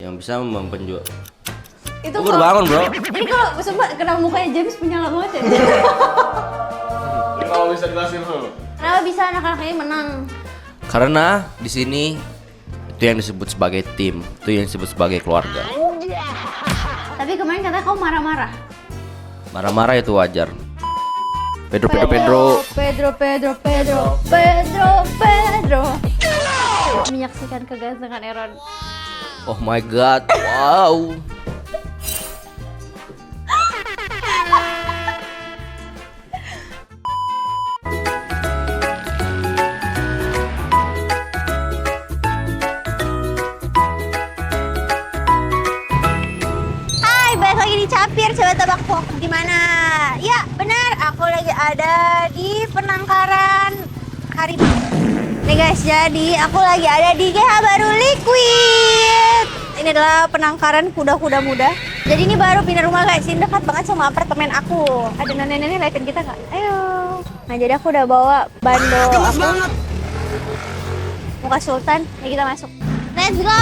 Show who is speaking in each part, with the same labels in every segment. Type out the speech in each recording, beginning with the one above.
Speaker 1: yang bisa mempenjual.
Speaker 2: Itu
Speaker 1: Gue baru bangun bro.
Speaker 2: Ini kalau sumpah kenapa mukanya James menyala banget ya?
Speaker 3: Ini kalau bisa jelasin tuh.
Speaker 2: Kenapa bisa anak-anak ini menang?
Speaker 1: Karena di sini itu yang disebut sebagai tim, itu yang disebut sebagai keluarga.
Speaker 2: Tapi kemarin katanya kau marah-marah.
Speaker 1: Marah-marah itu wajar. Pedro.
Speaker 2: Menyaksikan kegantengan Aaron.
Speaker 1: Oh my god, wow.
Speaker 2: Hai, balik lagi di Capir. Coba tebak kok di mana? Ya, benar. Aku lagi ada di penangkaran harimau. Nih guys, jadi aku lagi ada di GH Baru Liquid. Ini adalah penangkaran kuda-kuda muda. Jadi ini baru pindah rumah guys, ini dekat banget sama apartemen aku. Ada nenek-nenek liatin kita nggak? Ayo. Nah jadi aku udah bawa bando aku. Muka Sultan, ya kita masuk. Let's go.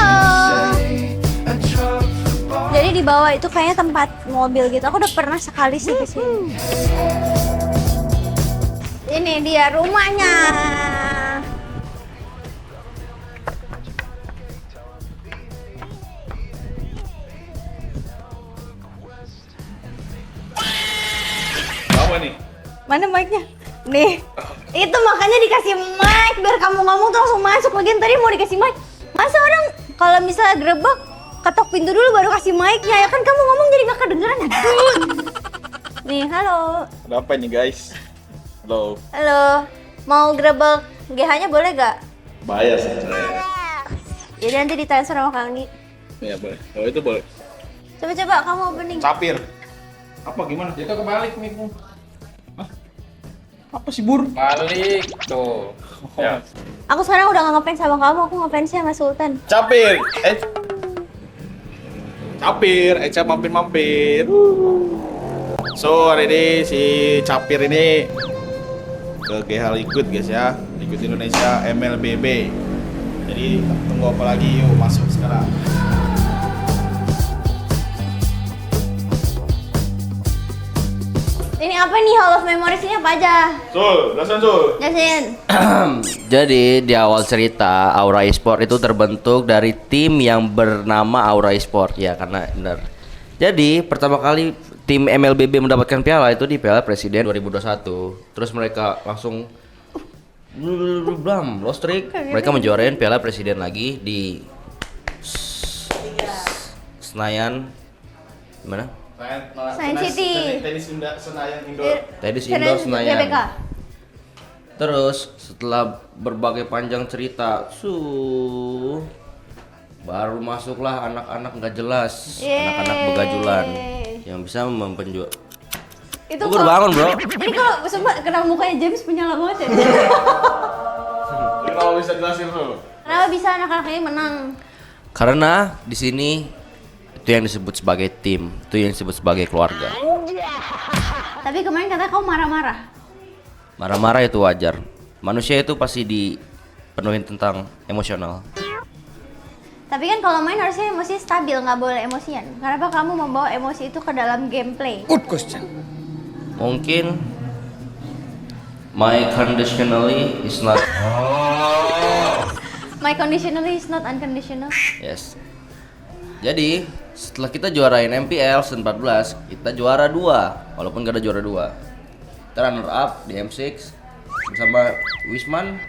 Speaker 2: Jadi di bawah itu kayaknya tempat mobil gitu. Aku udah pernah sekali sih ke sini. Ini dia rumahnya.
Speaker 3: Apa nih?
Speaker 2: Mana mic-nya? Nih. Itu makanya dikasih mic biar kamu ngomong tuh langsung masuk. Lagian tadi mau dikasih mic. Masa orang kalau misalnya grebek ketok pintu dulu baru kasih mic-nya, ya kan kamu ngomong jadi gak kedengeran ya? Nih, halo.
Speaker 3: Ada apa nih guys? Halo.
Speaker 2: Halo. Mau grebek GH-nya boleh gak?
Speaker 3: Bayar sebenarnya.
Speaker 2: Jadi nanti ditransfer sama Kang Di.
Speaker 3: Iya boleh. Kalau itu boleh.
Speaker 2: Coba-coba kamu opening.
Speaker 3: Capir. Apa gimana?
Speaker 4: Itu kebalik mic-mu.
Speaker 3: Apa sih Bur?
Speaker 4: Balik tuh. Ya.
Speaker 2: Aku sekarang udah gak ngefans sama kamu, aku ngefansnya sama Sultan.
Speaker 3: Capir. Capir. Eca mampir-mampir. So hari ini si Capir ini ke GH Liquid guys ya. Liquid Indonesia MLBB. Jadi tunggu apa lagi, yuk masuk sekarang.
Speaker 2: Ini apa nih Hall of Memories ini apa aja?
Speaker 3: Sul, jelasin Sul.
Speaker 2: Jasin.
Speaker 1: Jadi di awal cerita Aura Esport itu terbentuk dari tim yang bernama Aura Esport ya, karena benar. Jadi pertama kali tim MLBB mendapatkan piala itu di Piala Presiden 2021. Terus mereka langsung lost streak. Mereka menjuarain Piala Presiden lagi di Senayan. Gimana?
Speaker 2: Senayan City.
Speaker 3: Tenis Senayan Indoor.
Speaker 1: Tenis Indoor Senayan.
Speaker 2: GBK.
Speaker 1: Terus setelah berbagai panjang cerita, baru masuklah anak-anak nggak jelas, anak-anak begajulan yang bisa mempenjual.
Speaker 2: Itu
Speaker 1: Gue baru bangun bro.
Speaker 2: Ini kalau sumpah kenapa mukanya James menyala banget ya?
Speaker 3: Ini kalau bisa jelasin Sul.
Speaker 2: Kenapa bisa anak-anak ini menang?
Speaker 1: Karena di sini itu yang disebut sebagai tim, itu yang disebut sebagai keluarga.
Speaker 2: Tapi kemarin katanya kau marah-marah.
Speaker 1: Marah-marah itu wajar. Manusia itu pasti dipenuhin tentang emosional.
Speaker 2: Tapi kan kalau main harusnya emosi stabil, nggak boleh emosian. Kenapa kamu membawa emosi itu ke dalam gameplay?
Speaker 4: Good question.
Speaker 1: Mungkin my conditionally is not
Speaker 2: My conditionally is not unconditional.
Speaker 1: yes. Jadi setelah kita juarain MPL 14, kita juara 2 walaupun gak ada juara 2. Kita runner up di M6 bersama Wisman.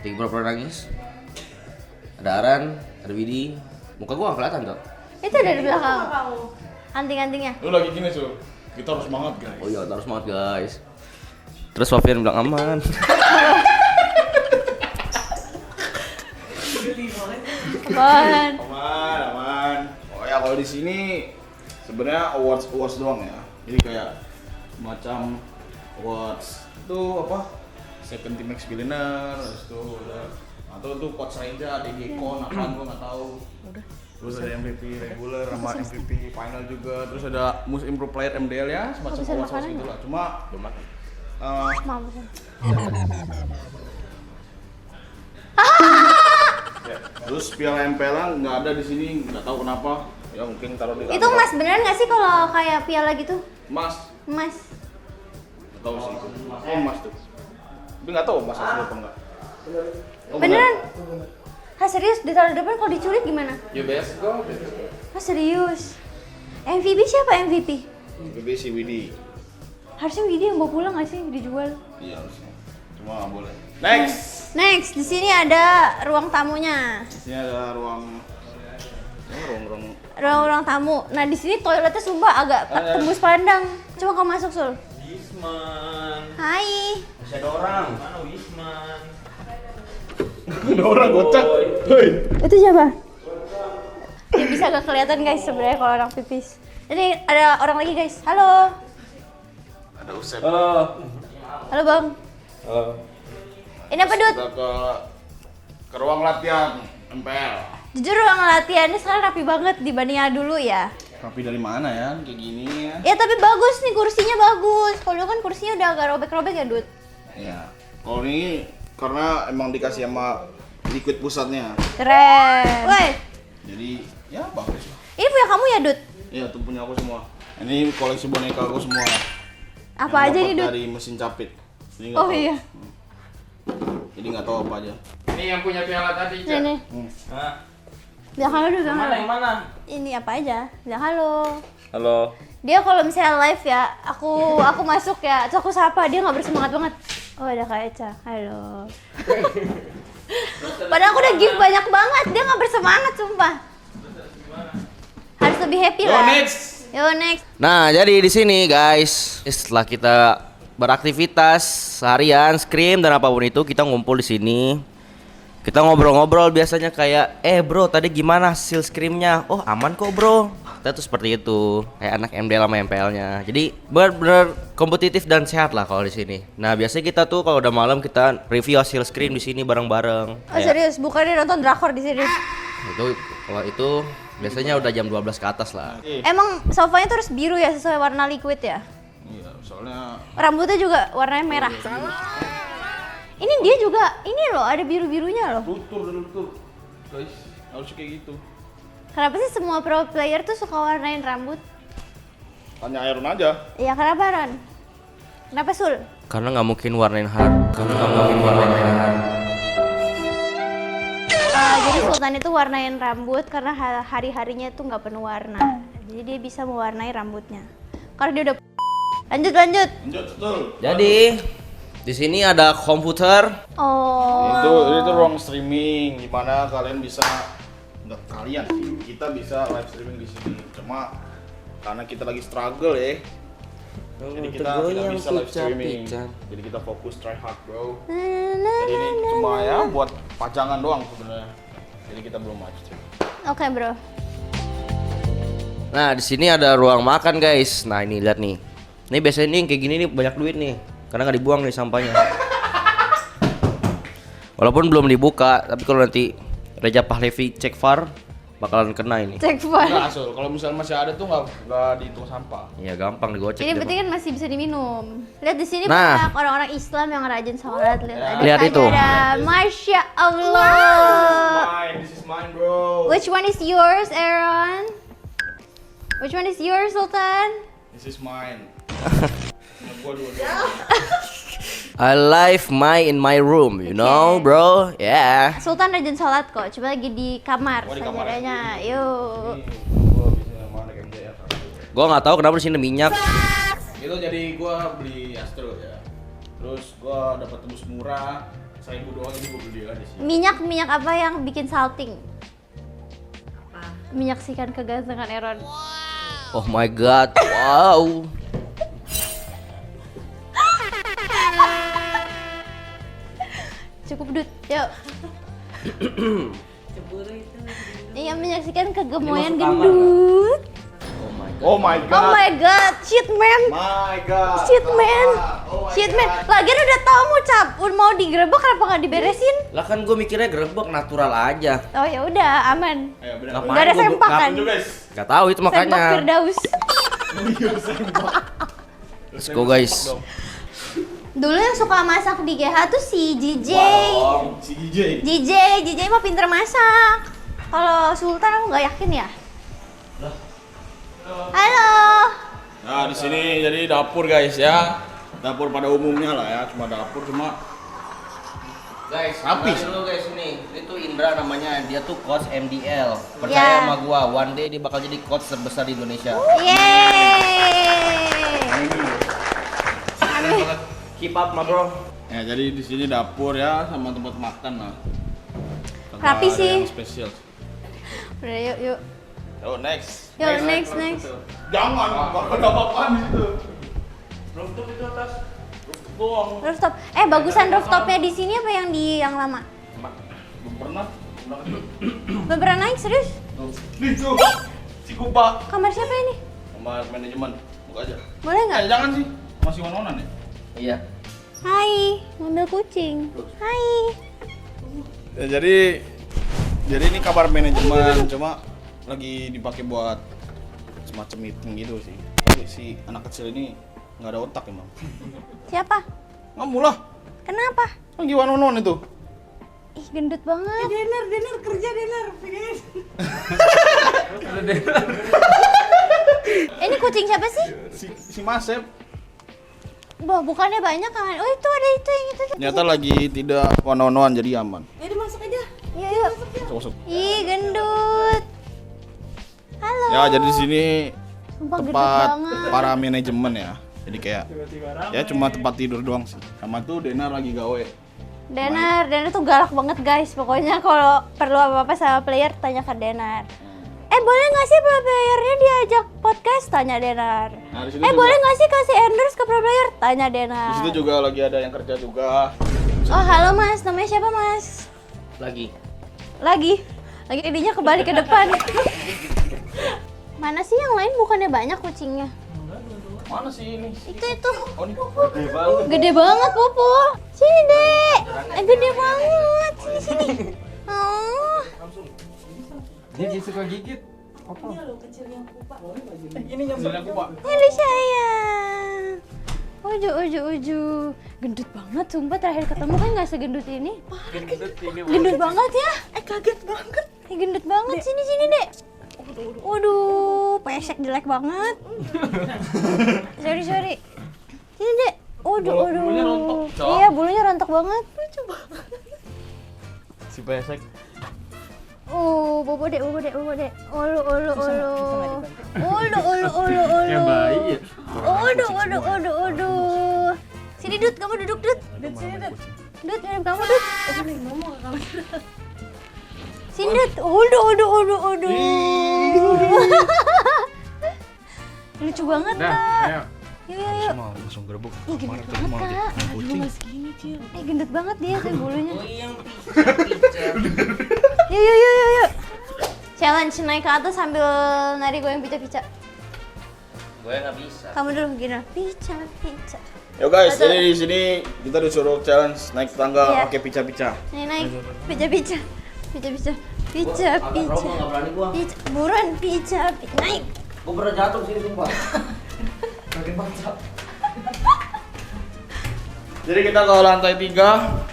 Speaker 1: Tiga pura-pura nangis. Ada Aran, ada Widi. Muka gua gak kelihatan tuh.
Speaker 2: Itu ada di belakang. Anting-antingnya.
Speaker 3: Lu lagi gini Sul. Kita harus semangat guys.
Speaker 1: Oh iya, harus semangat guys. Terus Sofian bilang aman.
Speaker 2: Apaan?
Speaker 3: Aman. Oh ya kalau di sini sebenarnya awards doang ya. Jadi kayak macam awards itu apa? Second Team Max Billionaire, terus itu udah atau tuh coach Ranger, DG Con, apaan gua nggak tahu. Terus ada MVP regular sama MVP final juga. Terus ada Most Improved Player MDL ya, semacam
Speaker 2: Bisa
Speaker 3: awards
Speaker 2: makanan
Speaker 3: gitu lah. Cuma belum makan.
Speaker 2: Maaf.
Speaker 3: Ya Terus piala MPL nggak ada di sini, nggak tahu kenapa. Ya mungkin taruh di
Speaker 2: Itu emas beneran nggak sih kalau kayak piala gitu?
Speaker 3: Emas.
Speaker 2: Emas.
Speaker 3: Nggak tahu sih. Oh emas tuh. Tapi nggak tahu emas asli apa enggak. Oh,
Speaker 2: Beneran? Hah serius? Ditaruh di depan kalau diculik gimana?
Speaker 4: You best go.
Speaker 2: Hah serius? MVP siapa MVP?
Speaker 3: BBC Widi.
Speaker 2: Harusnya Widi yang bawa pulang nggak sih dijual?
Speaker 3: Iya harusnya. Cuma nggak boleh. Next.
Speaker 2: Next, di sini ada ruang tamunya.
Speaker 3: Di sini ada ruang
Speaker 2: Ruang tamu. Nah di sini toiletnya sumpah agak tembus pandang. Coba kamu masuk Sul.
Speaker 4: Wisman.
Speaker 2: Hai.
Speaker 1: Masih ada orang.
Speaker 4: Mana Wisman?
Speaker 3: ada orang kocak. Hoi.
Speaker 2: Itu siapa? Ya, bisa gak kelihatan guys sebenarnya kalau orang pipis. Jadi ada orang lagi guys. Halo.
Speaker 3: Ada Usep.
Speaker 4: Halo.
Speaker 2: Halo Bang.
Speaker 4: Halo.
Speaker 2: Ini apa Dut?
Speaker 3: Kita ke ruang latihan MPL.
Speaker 2: Jujur ruang latihannya sekarang rapi banget dibanding yang dulu ya.
Speaker 3: Rapi dari mana ya? Kayak gini ya.
Speaker 2: Ya tapi bagus nih kursinya bagus. Kalau dulu kan kursinya udah agak robek-robek ya Dut.
Speaker 3: Iya. Kalau ini karena emang dikasih sama liquid pusatnya.
Speaker 2: Keren. Woi,
Speaker 3: Jadi ya bagus lah.
Speaker 2: ini punya kamu ya Dut?
Speaker 3: Iya tuh punya aku semua. Ini koleksi boneka aku semua.
Speaker 2: Apa
Speaker 3: Yang
Speaker 2: aja
Speaker 3: dapat
Speaker 2: nih Dut?
Speaker 3: Dari mesin capit. Jadi nggak
Speaker 2: Oh
Speaker 3: tahu.
Speaker 2: iya.
Speaker 3: Jadi nggak tahu apa aja.
Speaker 4: Ini yang punya piala tadi, Cak.
Speaker 2: Ini.
Speaker 4: Hah?
Speaker 2: Bilang halo Dut, bilang
Speaker 4: Mana
Speaker 2: halo.
Speaker 4: yang mana?
Speaker 2: Ini apa aja? Bilang halo.
Speaker 4: Halo.
Speaker 2: Dia kalau misalnya live ya, aku masuk ya, terus aku sapa, dia nggak bersemangat banget. Oh ada Kak Eca, halo. Padahal aku udah give banyak banget, dia nggak bersemangat sumpah. Harus lebih happy
Speaker 3: Yo
Speaker 2: lah.
Speaker 3: next.
Speaker 2: Yo next.
Speaker 1: Nah, jadi di sini guys, setelah kita beraktivitas seharian, scrim dan apapun itu, kita ngumpul di sini. Kita ngobrol-ngobrol biasanya kayak, bro, tadi gimana hasil scrimnya? Oh aman kok bro. Kita tuh seperti itu, kayak anak MDL sama MPL-nya. Jadi benar-benar kompetitif dan sehat lah kalau di sini. Nah biasanya kita tuh kalau udah malam kita review hasil scrim di sini bareng-bareng.
Speaker 2: Oh serius, bukannya nonton drakor di sini?
Speaker 1: Itu kalau itu biasanya udah jam 12 ke atas lah.
Speaker 2: Emang sofanya tuh harus biru ya sesuai warna liquid ya?
Speaker 3: Iya, soalnya
Speaker 2: Rambutnya juga warnanya merah. Ini dia juga, ini loh ada biru-birunya loh.
Speaker 3: tutur. Guys, harus kayak gitu.
Speaker 2: Kenapa sih semua pro player tuh suka warnain rambut?
Speaker 3: Tanya Iron aja.
Speaker 2: Iya kenapa Ron? Kenapa Sul?
Speaker 1: Karena nggak mungkin warnain hard.
Speaker 2: Jadi Sultan itu warnain rambut karena hari-harinya tuh nggak penuh warna. Jadi dia bisa mewarnai rambutnya. Karena dia udah lanjut.
Speaker 3: Lanjut, betul.
Speaker 1: Jadi di sini ada komputer.
Speaker 2: Oh.
Speaker 3: Itu ruang streaming di mana kalian bisa nggak kalian sih, kita bisa live streaming di sini. Cuma karena kita lagi struggle ya. Jadi kita tidak bisa live streaming. Jadi kita fokus try hard, bro. Jadi ini cuma ya buat pajangan doang sebenarnya. Jadi kita belum live streaming.
Speaker 2: Oke bro.
Speaker 1: Nah di sini ada ruang makan guys. Nah ini lihat nih. Ini biasanya nih kayak gini nih banyak duit nih. Karena nggak dibuang nih sampahnya. Walaupun belum dibuka, tapi kalau nanti Reja Pahlevi cek VAR bakalan kena ini.
Speaker 2: Cek file.
Speaker 3: Enggak Asul, kalau misalnya masih ada tuh nggak dihitung sampah.
Speaker 1: Iya gampang digocek.
Speaker 2: Ini
Speaker 1: dia,
Speaker 2: penting
Speaker 1: Bang.
Speaker 2: kan masih bisa diminum. Lihat di sini
Speaker 1: Nah.
Speaker 2: banyak orang-orang Islam yang rajin sholat.
Speaker 1: Lihat itu.
Speaker 2: Ada, Masya Allah.
Speaker 3: This is mine, bro.
Speaker 2: Which one is yours, Aaron? Which one is yours, Sultan?
Speaker 3: This is mine. Gua dua.
Speaker 1: I live in my room, you know, bro. Yeah.
Speaker 2: Sultan rajin sholat kok, coba lagi di kamar
Speaker 3: Oh, di kamar.
Speaker 2: sajadahnya. Yuk.
Speaker 3: Gua bisa mana MJF.
Speaker 1: Gua nggak tahu kenapa di sini minyak.
Speaker 3: Itu jadi gua beli Astro ya. Terus gua dapat tembus murah. 1.000 doang ini gua beli di sini.
Speaker 2: Minyak apa yang bikin salting? Menyaksikan kegantengan Aaron.
Speaker 1: Oh my god. Wow.
Speaker 2: Cukup Dut, yuk. Iya menyaksikan kegemuyan gendut.
Speaker 3: Oh my god.
Speaker 2: Oh my god, shit man.
Speaker 3: My god.
Speaker 2: Shit man.
Speaker 3: Oh my
Speaker 2: Shit man.
Speaker 3: God.
Speaker 2: Lagian udah tahu mau digerebek kenapa nggak diberesin?
Speaker 1: Lah kan gue mikirnya gerebek natural aja.
Speaker 2: Oh ya udah aman.
Speaker 3: Ayo benar.
Speaker 1: Ngapain
Speaker 2: Nggak ada
Speaker 1: gua-
Speaker 2: sempak kan?
Speaker 3: Lanjut guys.
Speaker 1: Gak tahu itu
Speaker 2: Sembak
Speaker 1: makanya.
Speaker 2: Firdaus.
Speaker 1: Let's go guys.
Speaker 2: Dulu yang suka masak di GH tuh si JJ.
Speaker 3: Si DJ.
Speaker 2: JJ mah pinter masak. Kalau Sultan aku nggak yakin ya. Halo.
Speaker 3: Nah, di sini jadi dapur guys ya. Dapur pada umumnya lah ya, cuma dapur cuma
Speaker 1: Guys,
Speaker 3: rapi.
Speaker 1: kenalin dulu guys ini. Itu Indra namanya, dia tuh coach MDL. Percaya sama gua, one day dia bakal jadi coach terbesar di Indonesia.
Speaker 2: Yeay.
Speaker 1: Keep up, ma bro.
Speaker 3: ya jadi di sini dapur ya sama tempat makan lah. Kagak
Speaker 2: Rapi
Speaker 3: ada
Speaker 2: sih.
Speaker 3: yang spesial.
Speaker 2: Udah yuk.
Speaker 3: Oh, next.
Speaker 2: Yuk next.
Speaker 3: Jangan, gak ada apa-apaan di situ.
Speaker 4: Rooftop itu atas.
Speaker 2: Rooftop. Bagusan rooftopnya di sini apa yang di yang lama?
Speaker 3: Belum pernah.
Speaker 2: Belum pernah naik serius?
Speaker 3: Nih tuh, si Kupa.
Speaker 2: Kamar siapa ini?
Speaker 3: Sama manajemen, buka aja.
Speaker 2: Boleh nggak?
Speaker 3: Jangan sih, masih one-onan ya?
Speaker 1: Iya.
Speaker 2: Hai, ngambil kucing. Hai.
Speaker 3: Ya, jadi ini kamar manajemen, cuma lagi dipakai buat semacam meeting gitu sih. Tapi si anak kecil ini nggak ada otak emang.
Speaker 2: Siapa?
Speaker 3: Kamu lah,
Speaker 2: Kenapa?
Speaker 3: lagi one-on-one itu.
Speaker 2: Ih, gendut banget.
Speaker 5: Dinner kerja dinner.
Speaker 2: Ini kucing siapa sih?
Speaker 3: Si Masep
Speaker 2: Wah, bukannya banyak kan? Oh, itu ada itu yang itu.
Speaker 3: ternyata lagi tidak one-on-one jadi aman.
Speaker 5: Jadi masuk aja.
Speaker 2: Yuk.
Speaker 3: Masuk.
Speaker 2: Ih, gendut. Halo.
Speaker 3: Ya, jadi di sini
Speaker 2: Sumpah gendut
Speaker 3: tempat
Speaker 2: banget.
Speaker 3: para manajemen ya. Jadi kayak ya cuma tempat tidur doang sih. Sama tuh Denar lagi gawe.
Speaker 2: Denar tuh galak banget guys. Pokoknya kalau perlu apa-apa sama player tanya ke Denar. Boleh nggak sih pro playernya diajak podcast? Tanya Denar.
Speaker 3: Nah, di situ juga-
Speaker 2: Boleh nggak sih kasih endorse ke pro player? Tanya
Speaker 3: Di
Speaker 2: Denar.
Speaker 3: situ juga lagi ada yang kerja juga.
Speaker 2: Oh, halo Mas. Namanya siapa Mas?
Speaker 1: Lagi.
Speaker 2: Lagi ininya kebalik ke depan. Mana sih yang lain bukannya banyak kucingnya?
Speaker 3: Mana sih ini?
Speaker 2: Itu.
Speaker 3: Oh, ini gede banget.
Speaker 2: Gede banget, Popo. Sini, Dek. Gede banget. Sini. Oh.
Speaker 4: Dia suka gigit.
Speaker 3: Ini yang aku, Pak.
Speaker 2: Halo sayang. Uju. Gendut banget, sumpah terakhir ketemu kan nggak segendut ini. Gendut banget ya.
Speaker 5: Kaget banget.
Speaker 2: Gendut banget. Sini, Dek. Waduh, pesek jelek banget. Sorry. Sini, Dek.
Speaker 3: Bulunya rontok, Cok.
Speaker 2: Iya, bulunya rontok banget.
Speaker 3: Si pesek.
Speaker 2: Bobo dek. Ulu.
Speaker 4: Kayak bayi ya.
Speaker 2: Aduh. Sini Dut, kamu duduk Dut. Dut, minum kamu Dut. Sini Dut. Aduh. Lucu banget
Speaker 4: Dah,
Speaker 2: Kak.
Speaker 4: ayo.
Speaker 2: Yuk.
Speaker 3: Langsung gerbuk.
Speaker 2: Ih, gendut banget Kak. Gendut banget dia kan bulunya.
Speaker 1: Oh, yang picture.
Speaker 2: Yuk. Challenge naik ke atas sambil nari goyang pica-pica.
Speaker 1: Gue nggak bisa.
Speaker 2: Kamu dulu gini. Pica.
Speaker 3: Yo guys,
Speaker 2: Betul.
Speaker 3: jadi di sini kita disuruh challenge naik tangga
Speaker 2: Iya.
Speaker 3: pakai pica-pica.
Speaker 2: Nih naik. Pica. Pica.
Speaker 1: Nggak berani gua.
Speaker 2: Buruan pica. Naik.
Speaker 1: Gue pernah jatuh sini sumpah. Makin bangsat.
Speaker 3: Jadi kita ke lantai 3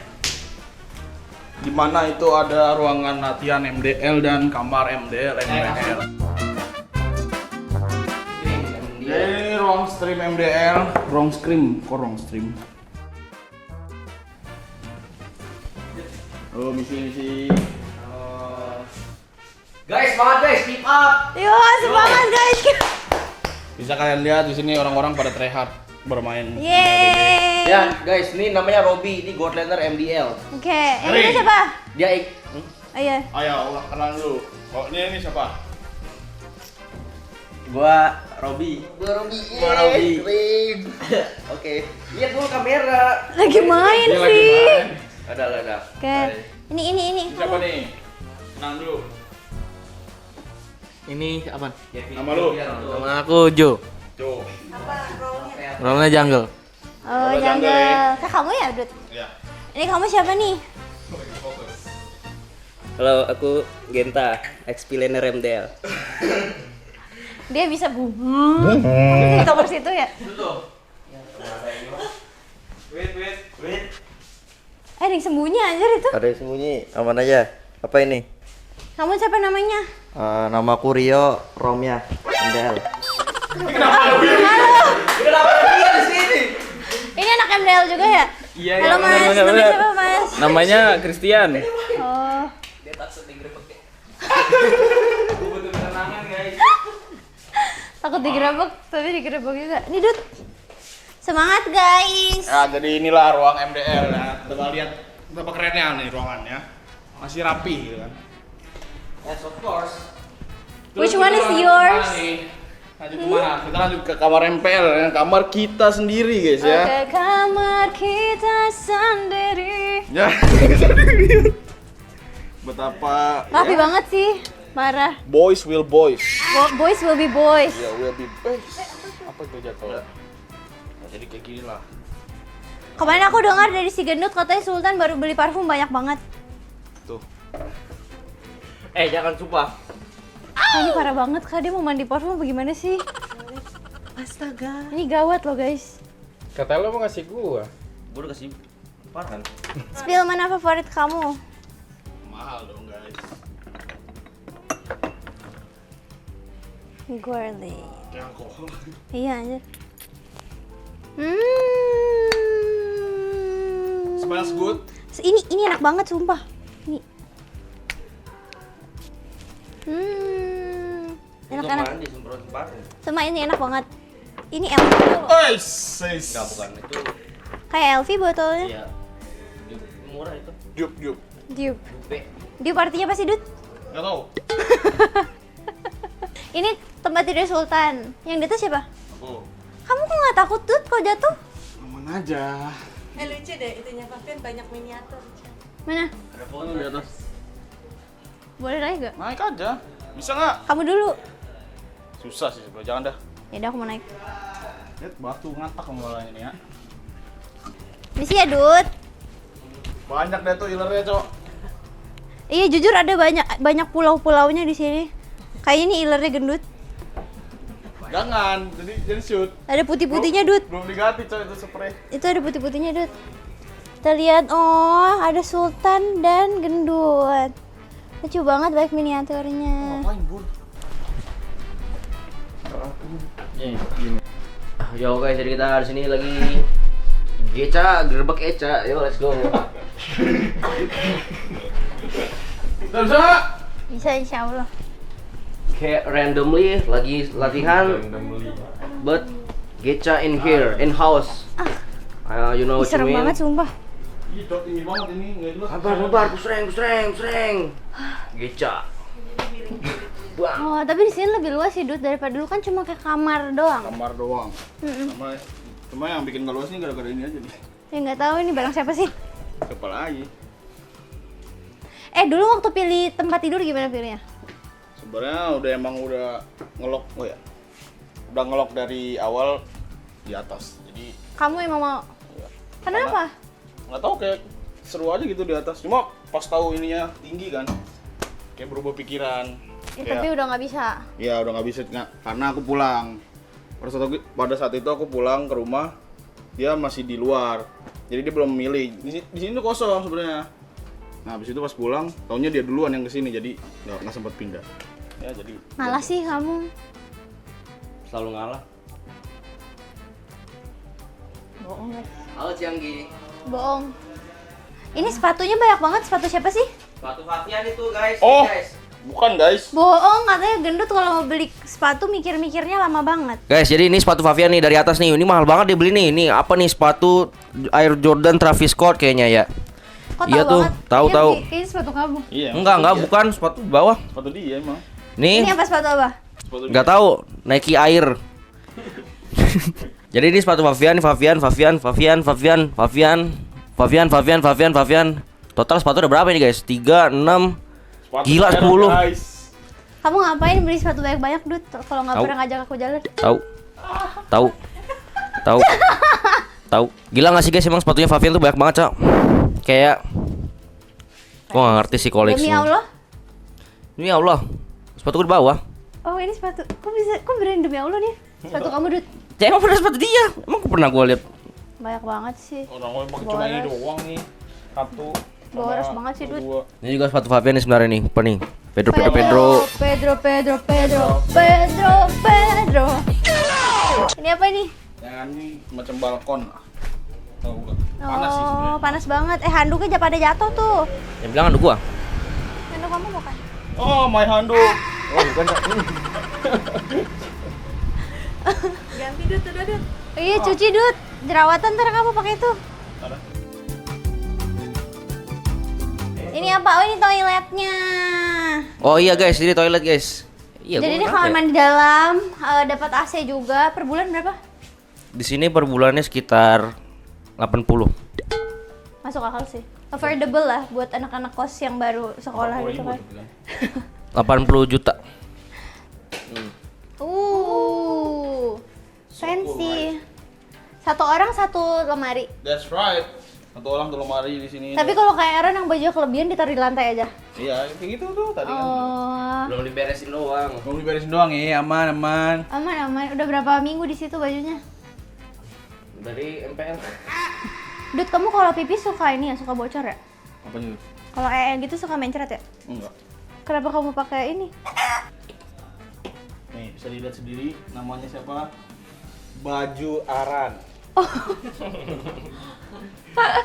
Speaker 3: di mana itu ada ruangan latihan MDL dan kamar MDL. Jadi ruang stream MDL, ruang stream. Oh, misi.
Speaker 1: Guys, semangat guys, keep up.
Speaker 2: Yo, semangat guys.
Speaker 3: Bisa kalian lihat di sini orang-orang pada tryhard bermain.
Speaker 2: Yeay.
Speaker 1: Ya, guys, ini namanya Robby, ini God Laner MDL.
Speaker 2: Oke, yang ini siapa?
Speaker 1: Dia
Speaker 2: Oh iya.
Speaker 3: Ayo, kenalan dulu. Oh, ini siapa?
Speaker 1: Gua Robby. Gua Robby. Keren. Oke. Lihat dulu kamera.
Speaker 2: Lagi main
Speaker 3: Dia lagi
Speaker 2: sih.
Speaker 3: main.
Speaker 1: Ada.
Speaker 2: Oke. Ini.
Speaker 3: Ini siapa nih? Kenalan dulu.
Speaker 4: Ini apa?
Speaker 3: Nama lu?
Speaker 4: Nama aku Jo.
Speaker 3: Tuh.
Speaker 4: Role-nya jungle.
Speaker 2: Oh,
Speaker 3: Jangan
Speaker 2: jangan.
Speaker 3: deh.
Speaker 2: Kak kamu ya, Dut?
Speaker 3: Ya.
Speaker 2: Ini kamu siapa nih?
Speaker 6: Halo, aku Genta, ex-pilaner MDL.
Speaker 2: Dia bisa boom. Di tower situ ya?
Speaker 3: Wait.
Speaker 2: Ada yang sembunyi anjir itu.
Speaker 7: Ada yang sembunyi, aman aja. Apa ini?
Speaker 2: Kamu siapa namanya?
Speaker 7: Namaku Rio Romya MDL.
Speaker 2: Ini anak MDL juga ya?
Speaker 4: Iya.
Speaker 2: Halo Mas, namanya siapa Mas?
Speaker 4: Namanya Christian.
Speaker 2: Oh. Takut digerebek, tapi digerebek juga. Nih Dut. Semangat guys.
Speaker 3: Ya, jadi inilah ruang MDL ya. Kita lihat betapa kerennya nih ruangannya. Masih rapi gitu kan.
Speaker 1: Yes, of course.
Speaker 2: Which one is yours?
Speaker 3: Lanjut kemana? Kita lanjut ke kamar MPL ya. Kamar kita sendiri guys ya.
Speaker 2: Oke, kamar kita sendiri.
Speaker 3: Ya. Betapa
Speaker 2: Rapi
Speaker 3: ya,
Speaker 2: banget sih, parah.
Speaker 3: boys will boys.
Speaker 2: Boys will be boys.
Speaker 3: Ya will be boys. Apa itu jatuh? Nah, jadi kayak gini lah.
Speaker 2: Kemarin aku dengar dari si gendut katanya Sultan baru beli parfum banyak banget.
Speaker 3: Tuh.
Speaker 1: Jangan sumpah.
Speaker 2: Ini parah banget kak, dia mau mandi parfum bagaimana sih?
Speaker 5: Astaga.
Speaker 2: Ini gawat loh guys.
Speaker 4: Kata lo mau ngasih gua.
Speaker 1: Gue udah kasih Farhan.
Speaker 2: Spill mana favorit kamu?
Speaker 3: Mahal dong guys.
Speaker 2: Girly.
Speaker 3: Kayak alkohol.
Speaker 2: Iya anjir.
Speaker 3: Smells good.
Speaker 2: Ini enak banget sumpah. Ini. Enak-enak.
Speaker 1: Disemprot parfum.
Speaker 2: Sama ini enak banget. Ini LV tuh.
Speaker 1: Enggak, bukan itu.
Speaker 2: Kayak LV botolnya.
Speaker 1: Iya. Murah itu.
Speaker 3: Jup jup.
Speaker 2: Dupe.
Speaker 1: Dupe.
Speaker 2: Dupe artinya apa sih, Dut?
Speaker 3: Gak tau.
Speaker 2: Ini tempat tidur Sultan. Yang di atas siapa?
Speaker 3: Aku.
Speaker 2: Kamu kok nggak takut, Dut, kalau jatuh?
Speaker 3: Aman aja.
Speaker 5: Lucu deh itunya Fabian banyak miniatur.
Speaker 2: Mana?
Speaker 1: Ada foto di atas.
Speaker 2: Boleh naik gak?
Speaker 3: Naik aja. Bisa nggak?
Speaker 2: Kamu dulu.
Speaker 3: Susah sih sebenernya. Jangan dah.
Speaker 2: Yaudah, aku mau naik.
Speaker 3: Lihat batu ngatak kemulanya ini ya.
Speaker 2: Misi ya, Dut.
Speaker 3: Banyak deh tuh ilernya, Cok.
Speaker 2: Iya, jujur ada banyak pulau-pulaunya di sini. Kayaknya ini ilernya gendut.
Speaker 3: Jangan, jadi shoot.
Speaker 2: Ada putih-putihnya, Dut.
Speaker 3: Belum diganti, Cok, itu spray.
Speaker 2: Itu ada putih-putihnya, Dut. Kita lihat, oh, ada Sultan dan gendut. Lucu banget baik miniaturnya.
Speaker 3: Ngapain, Bur?
Speaker 1: Yo guys, jadi kita di sini lagi Geca, gerbek Eca. Yo, let's go.
Speaker 3: Bisa.
Speaker 2: Bisa insya Allah.
Speaker 1: Kayak randomly lagi latihan. But Geca in here, in house. You know
Speaker 2: Ih,
Speaker 1: what you
Speaker 2: serem
Speaker 1: mean?
Speaker 2: banget sumpah.
Speaker 3: Ih, Cok, tinggi banget ini. Nggak jelas.
Speaker 1: Sabar, pusreng. Geca. Bang.
Speaker 2: Oh, tapi di sini lebih luas sih, Dut, daripada dulu kan cuma kayak kamar doang.
Speaker 3: Kamar doang. Cuma yang bikin nggak luas nih gara-gara ini aja nih.
Speaker 2: Ya nggak tahu ini barang siapa sih.
Speaker 3: Siapa lagi?
Speaker 2: Dulu waktu pilih tempat tidur gimana pilihnya?
Speaker 3: Sebenarnya udah ngelok, udah ngelok dari awal di atas. Jadi
Speaker 2: Kamu emang mau? Kenapa?
Speaker 3: nggak tahu kayak seru aja gitu di atas. Cuma pas tahu ininya tinggi kan, kayak berubah pikiran.
Speaker 2: Ya, tapi udah nggak bisa.
Speaker 3: Ya udah nggak bisa karena aku pulang. Pada saat itu aku pulang ke rumah, dia masih di luar. Jadi dia belum memilih. Di sini tuh kosong sebenarnya. Nah habis itu pas pulang, taunya dia duluan yang kesini, jadi nggak sempat pindah. Ya jadi.
Speaker 2: Malah sih kamu.
Speaker 1: Selalu ngalah.
Speaker 2: Bohong guys.
Speaker 1: Halo Cianggi.
Speaker 2: Bohong. Ini sepatunya banyak banget. Sepatu siapa sih?
Speaker 1: Sepatu Fafian itu guys.
Speaker 3: Oh,
Speaker 1: Guys.
Speaker 3: bukan guys.
Speaker 2: Bohong, katanya gendut kalau mau beli sepatu mikir-mikirnya lama banget.
Speaker 1: Guys, jadi ini sepatu Fafian nih dari atas nih. Ini mahal banget dia beli nih. Ini apa nih sepatu Air Jordan Travis Scott kayaknya ya.
Speaker 2: Kok
Speaker 1: Iya
Speaker 2: tahu
Speaker 1: tuh,
Speaker 2: banget?
Speaker 1: tahu.
Speaker 2: Kayaknya sepatu kamu.
Speaker 3: Iya.
Speaker 1: Enggak,
Speaker 3: sepatu dia.
Speaker 1: bukan sepatu bawah.
Speaker 3: Sepatu dia emang.
Speaker 2: Ini
Speaker 1: Nih,
Speaker 2: apa sepatu apa?
Speaker 3: Sepatu
Speaker 1: enggak tahu, Nike Air. Jadi ini sepatu Fafian. Total sepatu ada berapa nih guys? 3, 6.
Speaker 3: Sepatu
Speaker 1: Gila,
Speaker 3: merah,
Speaker 1: 10.
Speaker 3: Guys.
Speaker 2: Kamu ngapain beli sepatu banyak-banyak, Dut? Kalau nggak
Speaker 1: Tahu.
Speaker 2: pernah ngajak aku jalan.
Speaker 1: Tahu. Gila nggak sih guys, emang sepatunya Fafian tuh banyak banget, Cok. Kayak gua nggak ngerti sih koleksi.
Speaker 2: Demi Allah.
Speaker 1: Demi Allah. Sepatu gua di bawah.
Speaker 2: Oh, ini sepatu. Kok berani demi Allah nih? Sepatu kamu, Dut.
Speaker 1: Ya emang pernah sepatu dia. Emang pernah gua lihat
Speaker 2: Banyak banget sih.
Speaker 3: Orang gue pakai cuma ini
Speaker 2: Boros.
Speaker 3: doang nih. Satu.
Speaker 2: Boros
Speaker 3: sama
Speaker 2: banget sih, Dut.
Speaker 3: dua.
Speaker 1: Ini juga sepatu Fabian nih sebenarnya nih. Apa nih? Pedro.
Speaker 2: Pedro. Ini apa ini?
Speaker 3: Yang ini macam balkon. Tahu gak? Panas sih
Speaker 2: Oh,
Speaker 3: sebenarnya.
Speaker 2: panas banget. Handuknya pada jatuh tuh.
Speaker 1: Yang bilang handuk gua.
Speaker 2: Handuk kamu bukan?
Speaker 3: Oh, my handuk.
Speaker 1: Oh, bukan.
Speaker 5: Ganti Dut, udah Dut.
Speaker 2: Iya, cuci Dut. Jerawatan ntar kamu pakai itu.
Speaker 3: Ada.
Speaker 2: Ini apa? Oh, ini toiletnya.
Speaker 1: Oh iya guys, ini toilet guys. Iya,
Speaker 2: Jadi
Speaker 1: gua
Speaker 2: ini
Speaker 1: kenapa
Speaker 2: kamar
Speaker 1: ya?
Speaker 2: mandi dalam, dapat AC juga. Per bulan berapa?
Speaker 1: Di sini per bulannya sekitar 80.
Speaker 2: Masuk akal sih. Affordable lah buat anak-anak kos yang baru sekolah gitu kan.
Speaker 1: 80 juta.
Speaker 2: Fancy. Satu orang satu lemari.
Speaker 3: That's right. Satu orang tuh lemari di sini.
Speaker 2: Tapi kalau kayak Aaron yang baju kelebihan ditaruh di lantai aja.
Speaker 3: Iya, kayak gitu tuh tadi kan.
Speaker 2: Oh,
Speaker 1: Belum diberesin doang.
Speaker 3: Mau diberesin doang ya, aman.
Speaker 2: aman. Udah berapa minggu di situ bajunya?
Speaker 1: Dari MPL.
Speaker 2: Dut, kamu kalau pipis suka ini ya, suka bocor ya?
Speaker 3: Apanya tuh?
Speaker 2: Kalau gitu suka mencret ya?
Speaker 3: Enggak.
Speaker 2: Kenapa kamu pakai ini?
Speaker 3: Nih, bisa dilihat sendiri namanya siapa? Baju Aran.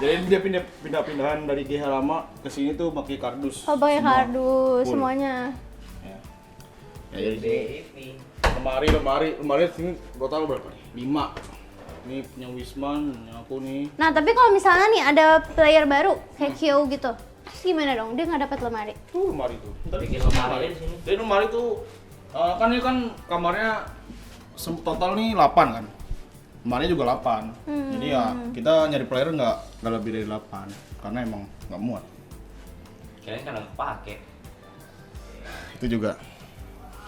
Speaker 3: Jadi dia pindah-pindahan dari GH lama ke sini tuh pakai kardus.
Speaker 2: Oh, pakai
Speaker 3: Semua.
Speaker 2: kardus
Speaker 3: Full.
Speaker 2: semuanya.
Speaker 3: Ya. Ya, jadi lemari sini total berapa nih? 5. Ini punya Wisman, punya aku nih.
Speaker 2: Nah, tapi kalau misalnya nih ada player baru kayak Kyo gitu, terus gimana dong? Dia nggak dapat lemari.
Speaker 3: Tuh lemari tuh. Ntar
Speaker 1: Bikin lemari di sini.
Speaker 3: Jadi lemari tuh kan ini kan kamarnya total nih 8 kan. Lemarinya juga 8. Jadi ya kita nyari player nggak lebih dari 8 karena emang nggak muat.
Speaker 1: Kalian kan nggak pakai.
Speaker 3: Itu juga.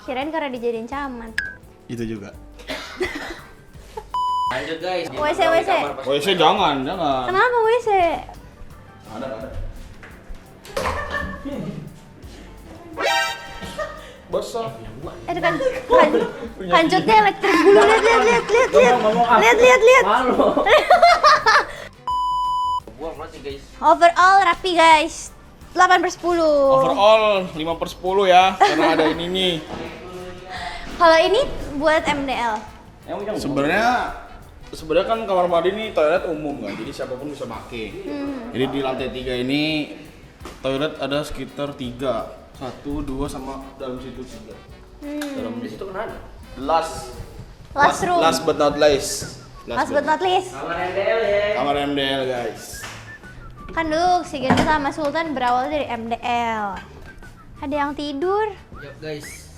Speaker 2: Kirain karena dijadiin caman.
Speaker 3: Itu juga.
Speaker 1: Lanjut guys.
Speaker 2: WC.
Speaker 3: WC jangan.
Speaker 2: Kenapa WC?
Speaker 3: Ada. Besar.
Speaker 2: Kanjutnya elektrik bulu. Lihat.
Speaker 1: Malu. Buang masih guys.
Speaker 2: Overall rapi guys. 8/10.
Speaker 3: Overall 5/10 ya karena ada ini nih.
Speaker 2: Kalau ini buat MDL.
Speaker 3: Sebenarnya kan kamar mandi ini toilet umum kan, jadi siapapun bisa pakai. Jadi di lantai 3 ini toilet ada sekitar 3. 1, 2 sama dalam situ 3. Dalam
Speaker 1: Di situ kan ada.
Speaker 3: last
Speaker 2: Last room.
Speaker 3: last but not least.
Speaker 2: Last but not least.
Speaker 1: Kamar MDL ya.
Speaker 3: Kamar MDL guys.
Speaker 2: Kan dulu si Gendut sama Sultan berawal dari MDL. Ada yang tidur.
Speaker 1: Yuk guys.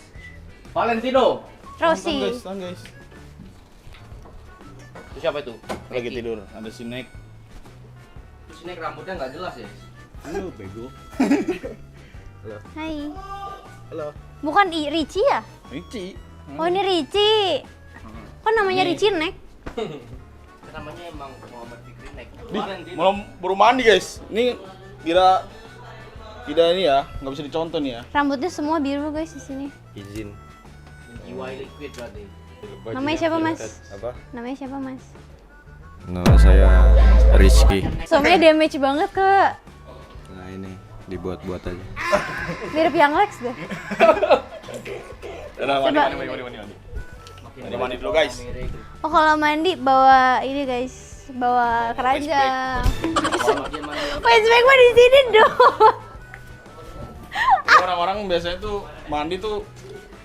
Speaker 1: Valentino.
Speaker 2: Rosi.
Speaker 3: Tonton guys.
Speaker 1: Itu siapa itu?
Speaker 3: Lagi tidur. Ada si Nek.
Speaker 1: Terus ini rambutnya nggak jelas ya.
Speaker 3: Lu bego.
Speaker 2: Hai.
Speaker 3: Halo.
Speaker 2: Bukan Ricci ya?
Speaker 3: Ricci.
Speaker 2: Oh, ini Ricci. Kok namanya
Speaker 3: Ini.
Speaker 2: Ricci, Nek?
Speaker 1: Namanya emang Muhammad Fikri Nek.
Speaker 3: Belum baru mandi guys. Ini kira tidak ini ya, nggak bisa dicontoh nih ya.
Speaker 2: Rambutnya semua biru guys di sini.
Speaker 7: Izin.
Speaker 1: Jiwa liquid berarti.
Speaker 2: Namanya siapa, Mas?
Speaker 7: Apa?
Speaker 2: Namanya siapa, Mas?
Speaker 8: Nama saya Rizky.
Speaker 2: Suaminya damage banget, Kak.
Speaker 8: Nah ini dibuat-buat aja.
Speaker 2: Mirip yang Lex deh.
Speaker 3: Udah
Speaker 2: Coba.
Speaker 3: Mandi mandi dulu guys.
Speaker 2: Oh, kalau mandi bawa ini guys, bawa keranjang. Flashback mah di sini dong.
Speaker 3: Orang-orang biasanya tuh mandi tuh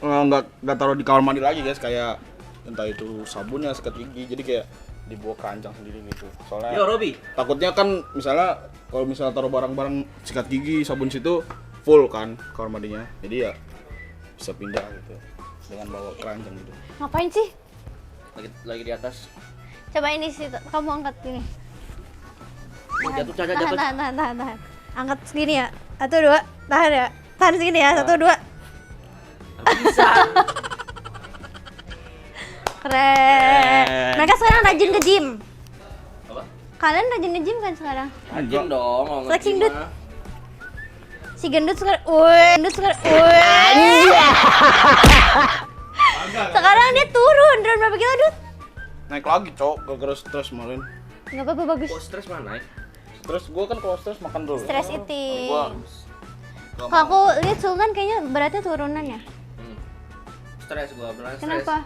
Speaker 3: nggak taruh di kamar mandi lagi guys, kayak entah itu sabunnya, sikat gigi, jadi kayak dibawa keranjang sendiri gitu. Soalnya
Speaker 1: Yo Robi.
Speaker 3: takutnya kan misalnya kalau misalnya taruh barang-barang sikat gigi, sabun situ full kan kamar mandinya, jadi ya bisa pindah gitu dengan bawa keranjang gitu.
Speaker 2: Ngapain sih?
Speaker 1: Lagi di atas.
Speaker 2: Coba ini sih, kamu angkat gini.
Speaker 1: Jatuh caca
Speaker 2: Tahan,
Speaker 1: jatuh.
Speaker 2: tahan. Angkat segini ya. 1, 2, tahan ya. Tahan segini ya. 1, 2.
Speaker 1: Bisa.
Speaker 2: Keren. Mereka sekarang rajin ke gym.
Speaker 1: Apa?
Speaker 2: Kalian rajin ke gym kan sekarang?
Speaker 1: Rajin dong. mau
Speaker 2: Flexing,
Speaker 1: nge-gym
Speaker 2: Dut.
Speaker 1: mah.
Speaker 2: Si gendut sekarang, sekarang dia turun berapa kilo, Dut?
Speaker 3: Naik lagi cok, gara-gara stres kemarin.
Speaker 2: Nggak apa-apa, bagus.
Speaker 1: Kok stres mana?
Speaker 3: Terus gue kan kalau stres makan dulu.
Speaker 2: Stress eating.
Speaker 3: Gua
Speaker 2: Kalau aku lihat Sultan kayaknya beratnya turunan ya.
Speaker 1: Stres gua, beneran stres.
Speaker 2: Kenapa?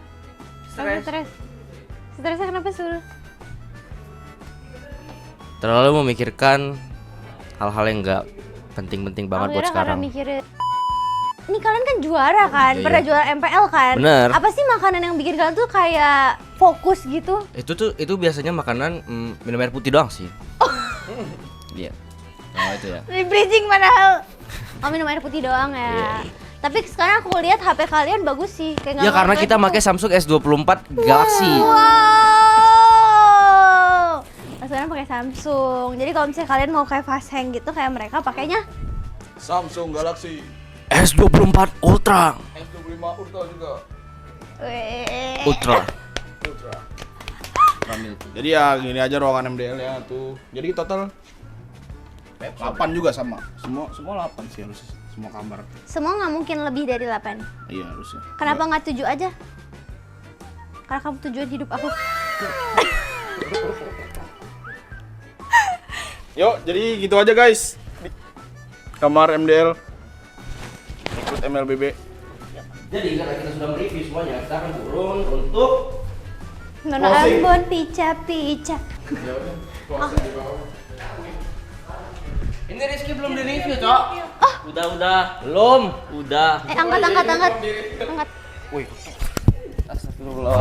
Speaker 2: Kenapa stres? Stresnya kenapa Sul?
Speaker 1: Terlalu memikirkan hal-hal yang enggak penting-penting banget buat
Speaker 2: Karena
Speaker 1: sekarang.
Speaker 2: mikirin. Ini kalian kan juara kan,
Speaker 1: Iya,
Speaker 2: pernah
Speaker 1: iya.
Speaker 2: juara MPL kan?
Speaker 1: Bener.
Speaker 2: Apa sih makanan yang bikin kalian tuh kayak fokus gitu?
Speaker 1: Itu biasanya makanan minum air putih doang sih. Iya. Nah, itu ya.
Speaker 2: Di bridging padahal. Oh, minum air putih doang ya.
Speaker 1: Iya.
Speaker 2: Tapi sekarang aku lihat HP kalian bagus sih, kayak
Speaker 1: Ya karena kita pakai Samsung S24 Galaxy.
Speaker 2: Wow. Sekarang pakai Samsung. Jadi kalau misalnya kalian mau kayak fast hang gitu kayak mereka pakainya
Speaker 3: Samsung Galaxy
Speaker 1: S24 Ultra.
Speaker 3: S25 Ultra juga.
Speaker 1: Ultra.
Speaker 3: Jadi ya gini aja ruangan MDL ya tuh. Jadi total 8 juga sama. Semua 8 sih harusnya. Semua kamar.
Speaker 2: semua nggak mungkin lebih dari 8.
Speaker 3: Iya harusnya.
Speaker 2: Kenapa nggak 7 aja? Karena kamu tujuan hidup aku.
Speaker 3: Yuk, jadi gitu aja guys. Kamar MDL. Ikut MLBB.
Speaker 1: Jadi karena kita sudah mereview semuanya, kita akan turun untuk
Speaker 2: Nona Ambon pica-pica.
Speaker 1: ini Rizky belum di-review, Cok.
Speaker 6: Udah.
Speaker 1: Belum.
Speaker 6: Udah.
Speaker 2: Angkat.
Speaker 1: Astagfirullah.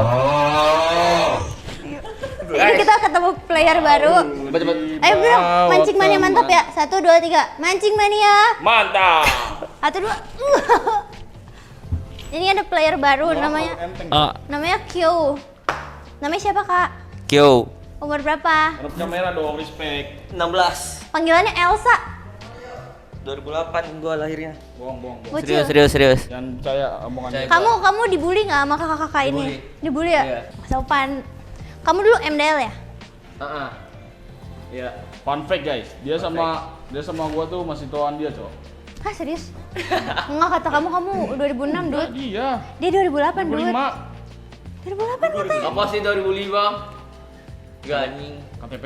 Speaker 2: Ini kita ketemu player baru.
Speaker 1: Cepet.
Speaker 2: Ayo bro, mancing mania mantap ya. 1, 2, 3. Mancing mania.
Speaker 4: Mantap.
Speaker 2: 1, 2. Ini ada player baru namanya Q. Namanya siapa kak?
Speaker 1: Kyo.
Speaker 2: Umur berapa?
Speaker 3: Harap kamera dong, respect.
Speaker 6: 16.
Speaker 2: Panggilannya Elsa.
Speaker 6: 2008 gua lahirnya.
Speaker 3: Bohong.
Speaker 2: Bocil.
Speaker 1: Serius.
Speaker 3: Jangan percaya omongannya.
Speaker 2: Kamu dibully nggak sama kakak-kakak ini? Dibully ya?
Speaker 1: Iya.
Speaker 2: Sopan. Kamu dulu MDL ya?
Speaker 6: Iya.
Speaker 3: Fun fact guys, dia sama gua tuh masih tuaan dia, Cok.
Speaker 2: Hah serius? Enggak, kata kamu 2006 Dut.
Speaker 3: Dia
Speaker 2: Dia 2008 Dut.
Speaker 3: 25
Speaker 2: 2008 katanya.
Speaker 6: Apa sih 2005? Enggak anjing.
Speaker 3: KTP.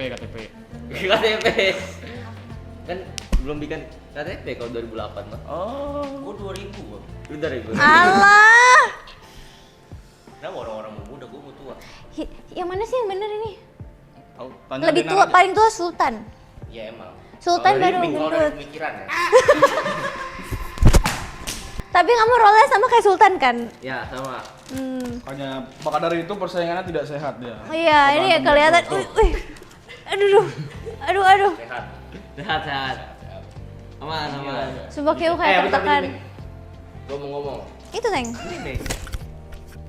Speaker 6: KTP. Kan belum bikin KTP kalau 2008 mah.
Speaker 3: Oh.
Speaker 6: Gua 2000 gua. Lu 2000.
Speaker 2: Alah.
Speaker 6: Kenapa orang-orang muda gua mau tua?
Speaker 2: Yang mana sih yang bener ini?
Speaker 3: Tahu, tanya
Speaker 2: Lebih
Speaker 3: Denar
Speaker 2: tua,
Speaker 3: aja.
Speaker 2: paling tua Sultan.
Speaker 6: Ya emang.
Speaker 2: Sultan baru
Speaker 6: Kalau
Speaker 2: gendut.
Speaker 6: dari pemikiran ya.
Speaker 2: Tapi kamu role sama kayak Sultan kan?
Speaker 6: Ya, sama.
Speaker 3: Makanya maka dari itu persaingannya tidak sehat dia.
Speaker 2: Iya, ini ya kelihatan. Wih. Aduh.
Speaker 6: Sehat. Aman.
Speaker 2: Sumpah kayak kayak tertekan.
Speaker 1: Gua mau ngomong.
Speaker 2: Itu Teng.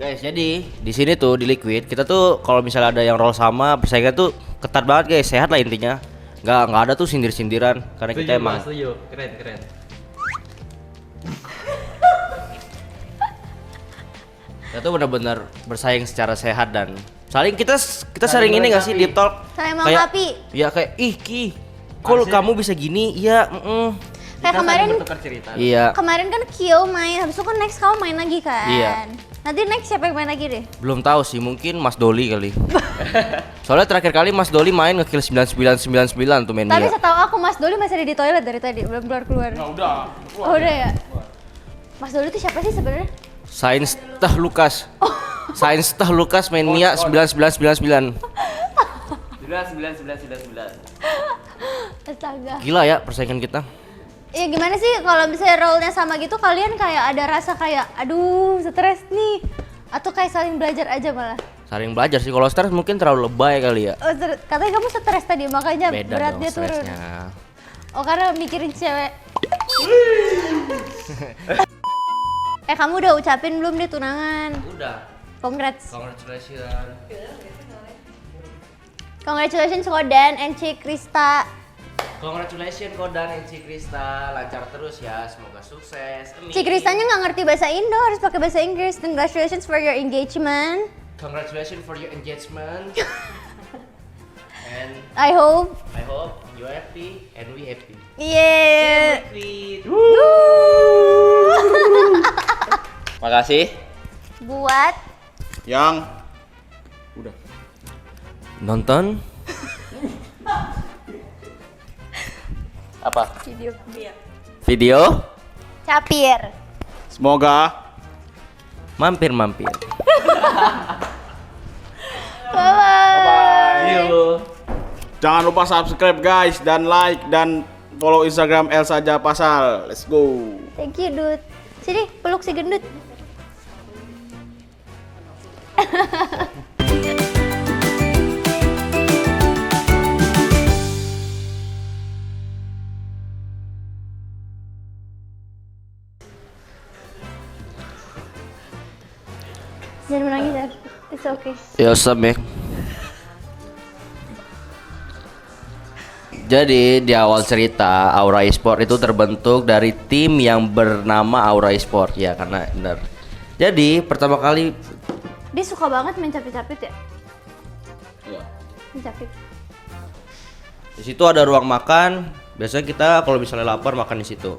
Speaker 1: Guys, jadi di sini tuh di Liquid kita tuh kalau misalnya ada yang roll sama persaingan tuh ketat banget guys, sehat lah intinya. Nggak ada tuh sindir-sindiran karena kita emang
Speaker 6: Setuju. Keren.
Speaker 1: kita tuh benar-benar bersaing secara sehat dan saling kita sering ini nggak sih deep talk
Speaker 2: Saling
Speaker 1: kayak
Speaker 2: melengkapi.
Speaker 1: ya kayak Ki kok kamu bisa gini iya
Speaker 2: Kayak kemarin
Speaker 6: bertukar cerita.
Speaker 1: iya
Speaker 2: Kemarin kan Kyo main, habis itu kan next kamu main lagi kan?
Speaker 1: Iya.
Speaker 2: Nanti next siapa yang main lagi deh?
Speaker 1: belum tahu sih mungkin Mas Doli kali soalnya terakhir kali Mas Doli main ngekill 9999 tuh main
Speaker 2: Tapi
Speaker 1: dia
Speaker 2: setahu aku Mas Doli masih ada di toilet dari tadi, belum keluar.
Speaker 3: Nah, udah.
Speaker 2: Oh udah ya? Mas Doli itu siapa sih sebenarnya?
Speaker 1: Sains Tah Lukas Sains Tah Lukas main Mia 9999
Speaker 6: 99.
Speaker 2: Astaga.
Speaker 1: gila ya persaingan kita.
Speaker 2: Ya gimana sih kalau misalnya role-nya sama gitu kalian kayak ada rasa kayak aduh stres nih atau kayak saling belajar aja malah?
Speaker 1: Saling belajar sih, kalau stres mungkin terlalu lebay kali ya.
Speaker 2: Oh, katanya kamu stres tadi makanya
Speaker 1: Beda
Speaker 2: beratnya
Speaker 1: dong
Speaker 2: turun.
Speaker 1: stresnya.
Speaker 2: Oh karena mikirin cewek. Kamu udah ucapin belum deh tunangan?
Speaker 1: Udah.
Speaker 2: Congrats.
Speaker 1: Congratulations.
Speaker 2: Kodan and Ci Krista.
Speaker 1: Congratulations Kodan and Ci Krista, lancar terus ya, semoga sukses. Amin.
Speaker 2: Ci Kristanya nggak ngerti bahasa Indo, harus pakai bahasa Inggris. Congratulations for your engagement.
Speaker 1: Congratulations for your engagement. And
Speaker 2: I hope.
Speaker 1: you happy and we happy.
Speaker 2: Yeah.
Speaker 1: Sweet.
Speaker 6: Makasih.
Speaker 2: Buat
Speaker 3: Yang udah.
Speaker 1: Nonton Apa?
Speaker 5: Video.
Speaker 1: Video?
Speaker 2: Capir.
Speaker 3: Semoga
Speaker 1: Mampir-mampir.
Speaker 3: jangan lupa subscribe guys dan like dan follow Instagram El Saja Pasal. Let's go.
Speaker 2: Thank you, Dut. Sini, peluk si gendut. Jangan menangis, Dar. It's okay.
Speaker 1: Ya Mek. Jadi di awal cerita Aura Esport itu terbentuk dari tim yang bernama Aura Esport ya karena benar. Jadi pertama kali
Speaker 2: Dia suka banget main capit-capit ya?
Speaker 3: Iya.
Speaker 2: Main capit.
Speaker 1: di situ ada ruang makan. Biasanya kita kalau misalnya lapar makan di situ.